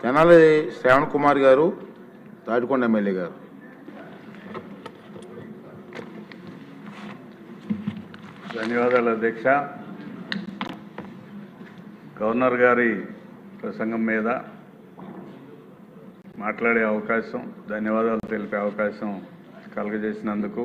తెనాలి శ్రవణ్ కుమార్ గారు, తాడికొండ ఎమ్మెల్యే గారు. ధన్యవాదాలు అధ్యక్ష. గవర్నర్ గారి ప్రసంగం మీద మాట్లాడే అవకాశం, ధన్యవాదాలు తెలిపే అవకాశం కలుగజేసినందుకు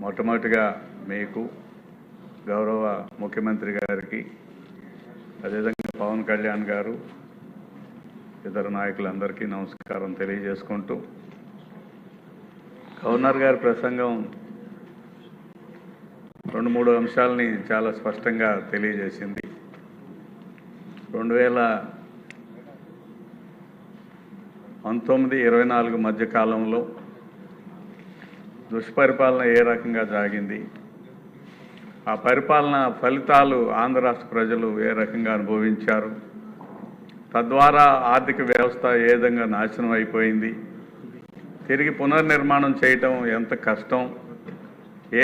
మొట్టమొదటిగా మీకు, గౌరవ ముఖ్యమంత్రి గారికి, అదేవిధంగా పవన్ కళ్యాణ్ గారు, ఇతర నాయకులందరికీ నమస్కారం తెలియజేసుకుంటూ, గవర్నర్ గారి ప్రసంగం 2-3 అంశాలని చాలా స్పష్టంగా తెలియజేసింది. 2019-24 మధ్య కాలంలో దుష్పరిపాలన ఏ రకంగా సాగింది, ఆ పరిపాలన ఫలితాలు ఆంధ్ర రాష్ట్ర ప్రజలు ఏ రకంగా అనుభవించారు, తద్వారా ఆర్థిక వ్యవస్థ ఏ విధంగా నాశనం అయిపోయింది, తిరిగి పునర్నిర్మాణం చేయటం ఎంత కష్టం,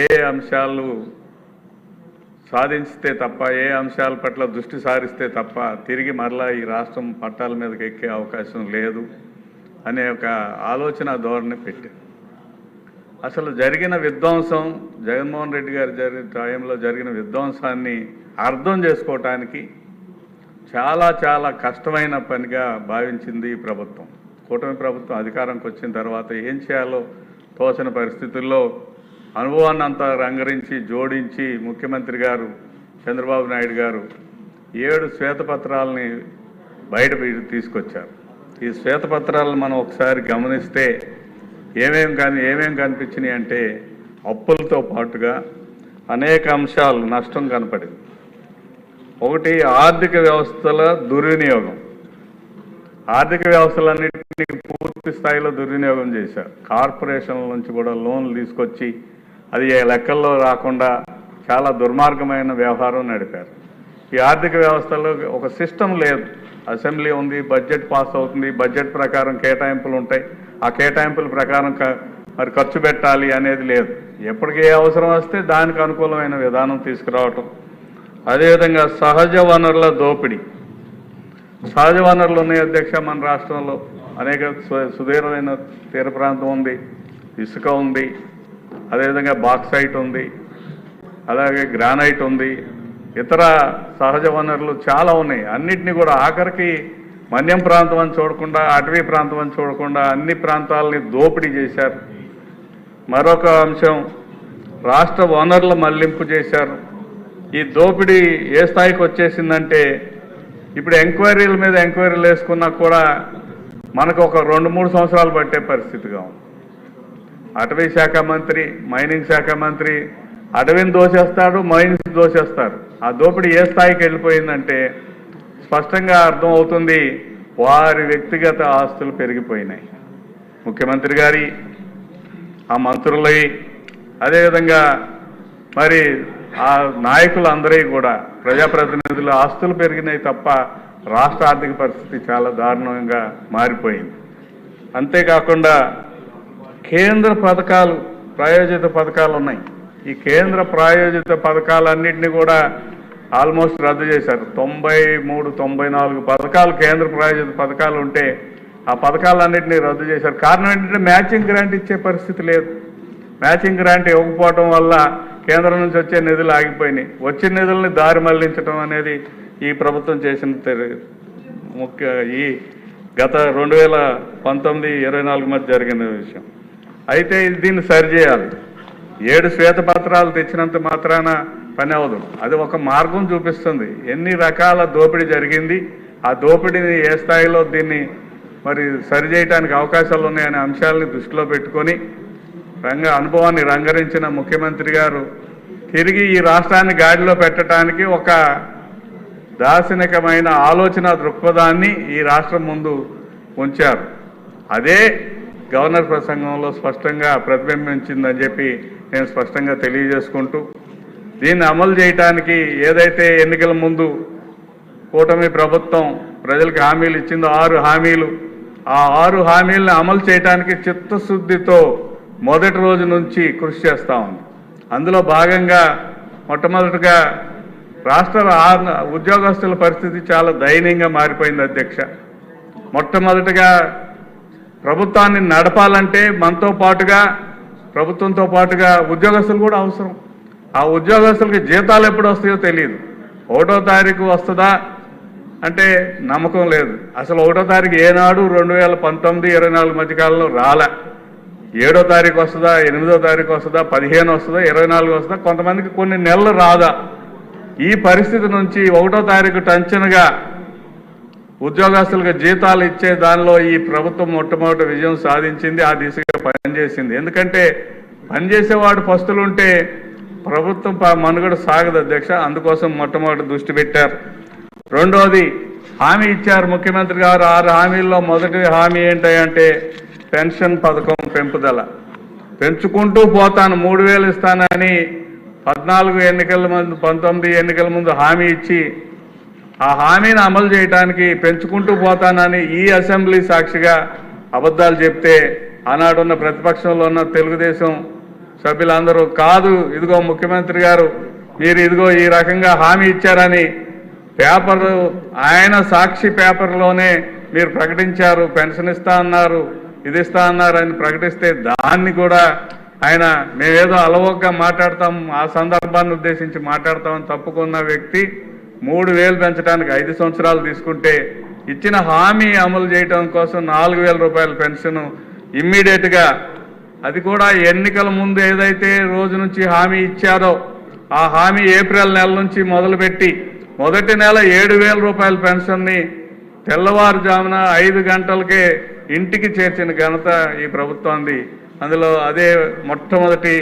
ఏ అంశాలు సాధించితే తప్ప, ఏ అంశాల పట్ల దృష్టి సారిస్తే తప్ప తిరిగి మరలా ఈ రాష్ట్రం పట్టాల మీదకి ఎక్కే అవకాశం లేదు అనే ఒక ఆలోచన ధోరణి పెట్టారు. అసలు జరిగిన విధ్వంసం, జగన్మోహన్ రెడ్డి గారి టైంలో జరిగిన విధ్వంసాన్ని అర్థం చేసుకోవటానికి చాలా కష్టమైన పనిగా భావించింది ఈ ప్రభుత్వం. కూటమి ప్రభుత్వం అధికారంకి వచ్చిన తర్వాత ఏం చేయాలో తోచని పరిస్థితుల్లో అనుభవాన్ని అంతా రంగరించి జోడించి ముఖ్యమంత్రి గారు చంద్రబాబు నాయుడు గారు 7 శ్వేతపత్రాలని బయట తీసుకొచ్చారు. ఈ శ్వేతపత్రాలను మనం ఒకసారి గమనిస్తే ఏమేం కనిపించినాయి అంటే, అప్పులతో పాటుగా అనేక అంశాలు నష్టం కనపడింది. ఒకటి, ఆర్థిక వ్యవస్థల దుర్వినియోగం. ఆర్థిక వ్యవస్థలన్నింటినీ పూర్తి స్థాయిలో దుర్వినియోగం చేశారు. కార్పొరేషన్ల నుంచి కూడా లోన్లు తీసుకొచ్చి అది లెక్కల్లో రాకుండా చాలా దుర్మార్గమైన వ్యవహారం నడిపారు. ఈ ఆర్థిక వ్యవస్థలో ఒక సిస్టమ్ లేదు. అసెంబ్లీ ఉంది, బడ్జెట్ పాస్ అవుతుంది, బడ్జెట్ ప్రకారం కేటాయింపులు ఉంటాయి, ఆ కేటాయింపుల ప్రకారం మరి ఖర్చు పెట్టాలి అనేది లేదు. ఎప్పటికీ ఏ అవసరం వస్తే దానికి అనుకూలమైన విధానం తీసుకురావటం. అదేవిధంగా సహజ వనరుల దోపిడీ. సహజ వనరులు ఉన్నాయి అధ్యక్ష. మన రాష్ట్రంలో అనేక సుదీర్ఘమైన తీర ప్రాంతం ఉంది, ఇసుక ఉంది, అదేవిధంగా బాక్సైట్ ఉంది, అలాగే గ్రానైట్ ఉంది, ఇతర సహజ వనరులు చాలా ఉన్నాయి. అన్నిటినీ కూడా ఆఖరికి మన్యం ప్రాంతం అని చూడకుండా, అటవీ ప్రాంతం అని చూడకుండా అన్ని ప్రాంతాలని దోపిడీ చేశారు. మరొక అంశం, రాష్ట్ర వనరుల మళ్లింపు చేశారు. ఈ దోపిడీ ఏ స్థాయికి వచ్చేసిందంటే, ఇప్పుడు ఎంక్వైరీల మీద ఎంక్వైరీలు వేసుకున్నా కూడా మనకు ఒక 2-3 సంవత్సరాలు పట్టే పరిస్థితిగా ఉంది. అటవీ శాఖ మంత్రి, మైనింగ్ శాఖ మంత్రి అటవీని దోచేస్తాడు, మైన్స్ దోచేస్తారు. ఆ దోపిడీ ఏ స్థాయికి వెళ్ళిపోయిందంటే స్పష్టంగా అర్థం అవుతుంది, వారి వ్యక్తిగత ఆస్తులు పెరిగిపోయినాయి. ముఖ్యమంత్రి గారి, ఆ మంత్రులవి, అదేవిధంగా మరి ఆ నాయకులందరి కూడా, ప్రజాప్రతినిధుల ఆస్తులు పెరిగినాయి తప్ప రాష్ట్ర ఆర్థిక పరిస్థితి చాలా దారుణంగా మారిపోయింది. అంతేకాకుండా కేంద్ర పథకాలు, ప్రాయోజిత పథకాలు ఉన్నాయి. ఈ కేంద్ర ప్రాయోజిత పథకాలన్నింటినీ కూడా ఆల్మోస్ట్ రద్దు చేశారు. 93-94 పథకాలు కేంద్ర ప్రాయోజిత పథకాలు ఉంటే ఆ పథకాలన్నింటినీ రద్దు చేశారు. కారణం ఏంటంటే మ్యాచింగ్ గ్రాంట్ ఇచ్చే పరిస్థితి లేదు. మ్యాచింగ్ గ్రాంట్ ఇవ్వకపోవడం వల్ల కేంద్రం నుంచి వచ్చే నిధులు ఆగిపోయినాయి. వచ్చిన నిధుల్ని దారి మళ్లించడం అనేది ఈ ప్రభుత్వం చేసిన ఈ గత 2019-24 మధ్య జరిగిన విషయం. అయితే దీన్ని సరిచేయాలి. 7 శ్వేతపత్రాలు తెచ్చినంత మాత్రాన పని అవ్వదు. అది ఒక మార్గం చూపిస్తుంది, ఎన్ని రకాల దోపిడీ జరిగింది, ఆ దోపిడీని ఏ స్థాయిలో దీన్ని మరి సరిచేయడానికి అవకాశాలు ఉన్నాయనే అంశాలని దృష్టిలో పెట్టుకొని అనుభవాన్ని రంగరించిన ముఖ్యమంత్రి గారు తిరిగి ఈ రాష్ట్రాన్ని గాడిలో పెట్టడానికి ఒక దార్శనికమైన ఆలోచన దృక్పథాన్ని ఈ రాష్ట్రం ముందు ఉంచారు. అదే గవర్నర్ ప్రసంగంలో స్పష్టంగా ప్రతిబింబించిందని చెప్పి నేను స్పష్టంగా తెలియజేసుకుంటూ, దీన్ని అమలు చేయడానికి ఏదైతే ఎన్నికల ముందు కూటమి ప్రభుత్వం ప్రజలకు హామీలు ఇచ్చిందో 6 హామీలు, ఆ 6 హామీలను అమలు చేయడానికి చిత్తశుద్ధితో మొదటి రోజు నుంచి కృషి చేస్తూ ఉంది. అందులో భాగంగా మొట్టమొదటిగా రాష్ట్ర ఉద్యోగస్తుల పరిస్థితి చాలా దయనీయంగా మారిపోయింది అధ్యక్ష. మొట్టమొదటిగా ప్రభుత్వాన్ని నడపాలంటే మనతో పాటుగా ప్రభుత్వంతో పాటుగా ఉద్యోగస్తులు కూడా అవసరం. ఆ ఉద్యోగస్తులకి జీతాలు ఎప్పుడు వస్తాయో తెలియదు. 1వ తారీఖు వస్తుందా అంటే నమ్మకం లేదు. అసలు 1వ తారీఖు ఏనాడు 2019, 24 మధ్యకాలంలో రాలే. 7వ తారీఖు వస్తుందా, 8వ తారీఖు వస్తుందా, 15 వస్తుందా, 24 వస్తుందా, కొంతమందికి కొన్ని నెలలు రాదా. ఈ పరిస్థితి నుంచి 1వ తారీఖు టంచనగా ఉద్యోగస్తులకు జీతాలు ఇచ్చే దానిలో ఈ ప్రభుత్వం మొట్టమొదటి విజయం సాధించింది. ఆ దిశగా పనిచేసింది. ఎందుకంటే పనిచేసేవాడు పస్తులుంటే ప్రభుత్వం మనుగడ సాగదు అధ్యక్ష. అందుకోసం మొట్టమొదటి దృష్టి పెట్టారు. రెండోది హామీ ఇచ్చారు ముఖ్యమంత్రి గారు. 6 హామీల్లో మొదటి హామీ ఏంటంటే పెన్షన్ పథకం పెంపుదల. పెంచుకుంటూ పోతాను, 3000 ఇస్తానని 14 ఎన్నికల ముందు 19 ఎన్నికల ముందు హామీ ఇచ్చి ఆ హామీని అమలు చేయడానికి పెంచుకుంటూ పోతానని ఈ అసెంబ్లీ సాక్షిగా అబద్ధాలు చెప్తే ఆనాడున్న ప్రతిపక్షంలో ఉన్న తెలుగుదేశం సభ్యులందరూ కాదు, ఇదిగో ముఖ్యమంత్రి గారు మీరు ఇదిగో ఈ రకంగా హామీ ఇచ్చారని పేపర్ ఆయన సాక్షి పేపర్లోనే మీరు ప్రకటించారు, పెన్షన్ ఇస్తా అన్నారు, ఇది ఇస్తా అన్నారు అని ప్రకటిస్తే దాన్ని కూడా ఆయన మేమేదో అలవోగ్గా మాట్లాడతాం, ఆ సందర్భాన్ని ఉద్దేశించి మాట్లాడతామని తప్పుకున్న వ్యక్తి 3000 పెంచడానికి 5 సంవత్సరాలు తీసుకుంటే ఇచ్చిన హామీ అమలు చేయడం కోసం 4000 రూపాయల పెన్షన్ ఇమ్మీడియట్గా, అది కూడా ఎన్నికల ముందు ఏదైతే రోజు నుంచి హామీ ఇచ్చారో ఆ హామీ ఏప్రిల్ నెల నుంచి మొదలుపెట్టి మొదటి నెల 7000 రూపాయల పెన్షన్ని తెల్లవారుజామున 5 గంటలకే ఇంటికి చేర్చిన ఘనత ఈ ప్రభుత్వాన్ని. అందులో అదే మొట్టమొదటి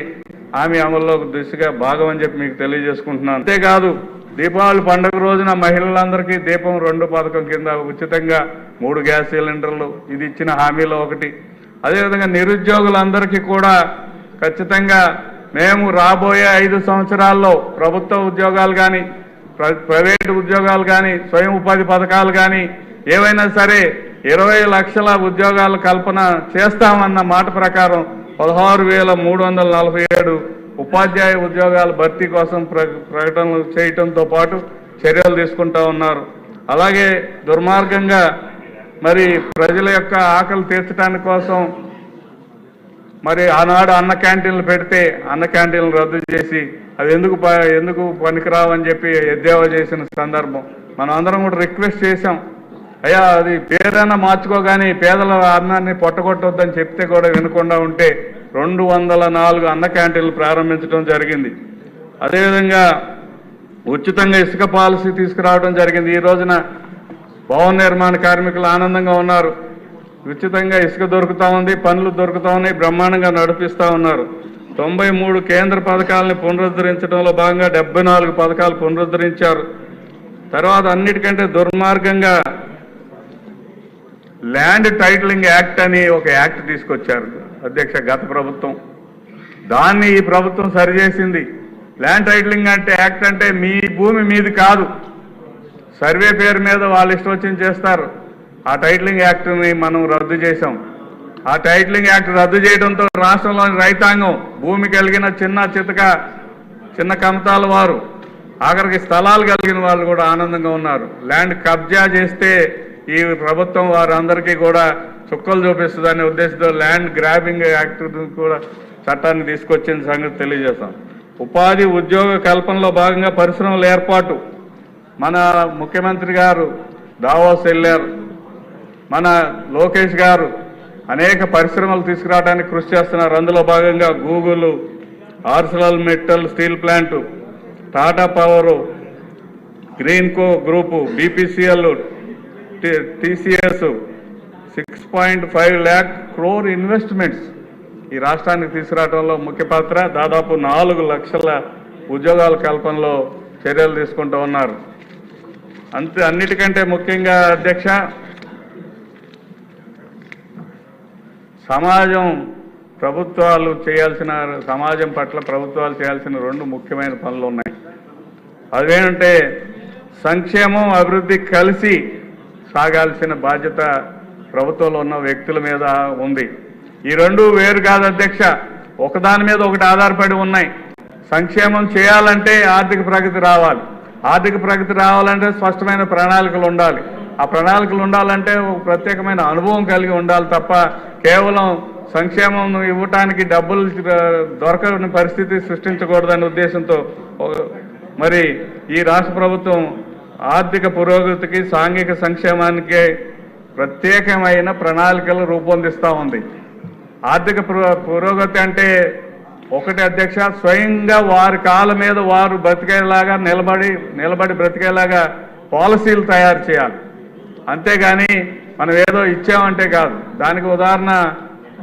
హామీ అమల్లో దిశగా భాగం అని చెప్పి మీకు తెలియజేసుకుంటున్నాను. అంతేకాదు దీపావళి పండుగ రోజున మహిళలందరికీ దీపం 2 పథకం కింద ఉచితంగా 3 గ్యాస్ సిలిండర్లు, ఇది ఇచ్చిన హామీలో ఒకటి. అదేవిధంగా నిరుద్యోగులందరికీ కూడా ఖచ్చితంగా మేము రాబోయే 5 సంవత్సరాల్లో ప్రభుత్వ ఉద్యోగాలు కానీ ప్రైవేటు ఉద్యోగాలు కానీ స్వయం ఉపాధి పథకాలు కానీ ఏవైనా సరే 20 లక్షల ఉద్యోగాల కల్పన చేస్తామన్న మాట ప్రకారం 16,347 ఉపాధ్యాయ ఉద్యోగాల భర్తీ కోసం ప్రకటనలు చేయటంతో పాటు చర్యలు తీసుకుంటా ఉన్నారు. అలాగే దుర్మార్గంగా మరి ప్రజల యొక్క ఆకలి తీర్చడానికి కోసం మరి ఆనాడు అన్న క్యాంటీన్లు పెడితే అన్న క్యాంటీన్లు రద్దు చేసి అది ఎందుకు పనికిరావని చెప్పి ఎద్దేవా చేసిన సందర్భం. మనం అందరం కూడా రిక్వెస్ట్ చేశాం, అయ్యా అది పేరైనా మార్చుకోగాని పేదల అన్నాన్ని పొట్టగొట్టొద్దని చెప్తే కూడా వినకుండా ఉంటే 204 అన్న క్యాంటీన్లు ప్రారంభించడం జరిగింది. అదేవిధంగా ఉచితంగా ఇసుక పాలసీ తీసుకురావడం జరిగింది. ఈ రోజున భవన నిర్మాణ కార్మికులు ఆనందంగా ఉన్నారు. ఉచితంగా ఇసుక దొరుకుతూ ఉంది, పనులు దొరుకుతూ ఉన్నాయి, బ్రహ్మాండంగా నడిపిస్తూ ఉన్నారు. 93 కేంద్ర పథకాలని పునరుద్ధరించడంలో భాగంగా 74 పథకాలు పునరుద్ధరించారు. తర్వాత అన్నిటికంటే దుర్మార్గంగా ల్యాండ్ టైటిలింగ్ యాక్ట్ అని ఒక యాక్ట్ తీసుకొచ్చారు అధ్యక్ష గత ప్రభుత్వం. దాన్ని ఈ ప్రభుత్వం సరిచేసింది. ల్యాండ్ టైటిలింగ్ అంటే యాక్ట్ అంటే మీ భూమి మీది కాదు, సర్వే పేరు మీద వాళ్ళు ఇష్టం వచ్చింది చేస్తారు. ఆ టైటిలింగ్ యాక్ట్ని మనం రద్దు చేశాం. ఆ టైటిలింగ్ యాక్ట్ రద్దు చేయడంతో రాష్ట్రంలోని రైతాంగం, భూమి కలిగిన చిన్న కమతాల వారు, ఆఖరికి స్థలాలు కలిగిన వాళ్ళు కూడా ఆనందంగా ఉన్నారు. ల్యాండ్ కబ్జా చేస్తే ఈ ప్రభుత్వం వారందరికీ కూడా చుక్కలు చూపిస్తుందనే ఉద్దేశంతో ల్యాండ్ గ్రాబింగ్ యాక్ట్ కూడా చట్టాన్ని తీసుకొచ్చిన సంగతి తెలియజేస్తాం. ఉపాధి ఉద్యోగ కల్పనలో భాగంగా పరిశ్రమల ఏర్పాటు, మన ముఖ్యమంత్రి గారు దావోస్ వెళ్ళారు, మన లోకేష్ గారు అనేక పరిశ్రమలు తీసుకురావడానికి కృషి చేస్తున్నారు. అందులో భాగంగా Google, Arcelor metal steel plant, Tata power, Greenko group, BPCL, TCS 6.5 lakh crore investments ఈ రాష్ట్రానికి తీసుకురావడంలో ముఖ్య పాత్ర. దాదాపు 4 లక్షల ఉద్యోగాల కల్పనలో చర్యలు తీసుకుంటూ ఉన్నారు. అన్నిటికంటే ముఖ్యంగా అధ్యక్ష, సమాజం పట్ల ప్రభుత్వాలు చేయాల్సిన 2 ముఖ్యమైన పనులు ఉన్నాయి. అదేంటంటే సంక్షేమం అభివృద్ధి కలిసి సాగాల్సిన బాధ్యత ప్రభుత్వంలో ఉన్న వ్యక్తుల మీద ఉంది. ఈ 2 వేరు కాదు అధ్యక్ష, ఒకదాని మీద ఒకటి ఆధారపడి ఉన్నాయి. సంక్షేమం చేయాలంటే ఆర్థిక ప్రగతి రావాలి, ఆర్థిక ప్రగతి రావాలంటే స్పష్టమైన ప్రణాళికలు ఉండాలి. ఆ ప్రణాళికలు ఉండాలంటే ఒక ప్రత్యేకమైన అనుభవం కలిగి ఉండాలి తప్ప కేవలం సంక్షేమం ఇవ్వటానికి డబ్బులు దొరకని పరిస్థితి సృష్టించకూడదనే ఉద్దేశంతో మరి ఈ రాష్ట్ర ప్రభుత్వం ఆర్థిక పురోగతికి సాంఘిక సంక్షేమానికి ప్రత్యేకమైన ప్రణాళికలు రూపొందిస్తూ ఉంది. ఆర్థిక పురోగతి అంటే ఒకటి అధ్యక్ష, స్వయంగా వారి కాళ్ళ మీద వారు బ్రతికేలాగా నిలబడి బ్రతికేలాగా పాలసీలు తయారు చేయాలి. అంతేగాని మనం ఏదో ఇచ్చామంటే కాదు. దానికి ఉదాహరణ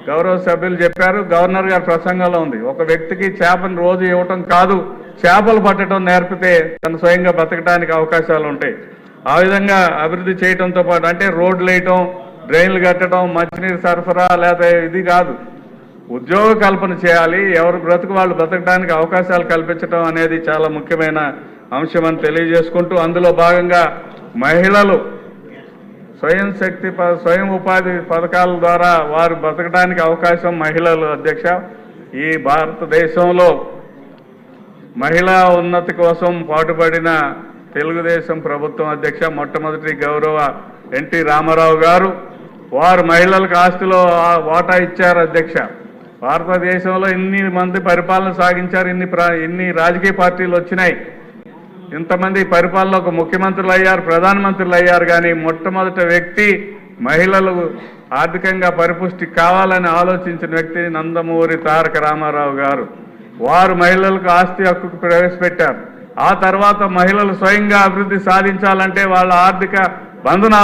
గౌరవ సభ్యులు చెప్పారు, గవర్నర్ గారి ప్రసంగంలో ఉంది. ఒక వ్యక్తికి చేపను రోజు ఇవ్వటం కాదు, చేపలు పట్టడం నేర్పితే తను స్వయంగా బ్రతకడానికి అవకాశాలు ఉంటాయి. ఆ విధంగా అభివృద్ధి చేయడంతో పాటు అంటే రోడ్లు వేయటం, డ్రైన్లు కట్టడం, మంచినీరు సరఫరా లేదా ఇది కాదు, ఉద్యోగ కల్పన చేయాలి. ఎవరు బ్రతుకు వాళ్ళు బ్రతకడానికి అవకాశాలు కల్పించడం అనేది చాలా ముఖ్యమైన అంశం అని తెలియజేసుకుంటూ, అందులో భాగంగా మహిళలు స్వయం ఉపాధి పథకాల ద్వారా వారు బ్రతకడానికి అవకాశం మహిళలు అధ్యక్ష ఈ భారతదేశంలో మహిళా ఉన్నతి కోసం పాటుపడిన తెలుగుదేశం ప్రభుత్వం అధ్యక్ష మొట్టమొదటి గౌరవ ఎన్టీ రామారావు గారు వారు మహిళలకు ఆస్తిలో వాటా ఇచ్చారు అధ్యక్ష. భారతదేశంలో ఇన్ని మంది పరిపాలన సాగించారు, ఇన్ని రాజకీయ పార్టీలు వచ్చినాయి, ఇంతమంది పరిపాలన ఒక ముఖ్యమంత్రులు అయ్యారు, ప్రధానమంత్రులు అయ్యారు, కానీ మొట్టమొదటి వ్యక్తి మహిళలు ఆర్థికంగా పరిపుష్టి కావాలని ఆలోచించిన వ్యక్తి నందమూరి తారక రామారావు గారు. వారు మహిళలకు ఆస్తి హక్కుకు ప్రవేశపెట్టారు. ఆ తర్వాత మహిళలు స్వయంగా అభివృద్ధి సాధించాలంటే వాళ్ళ ఆర్థిక బంధన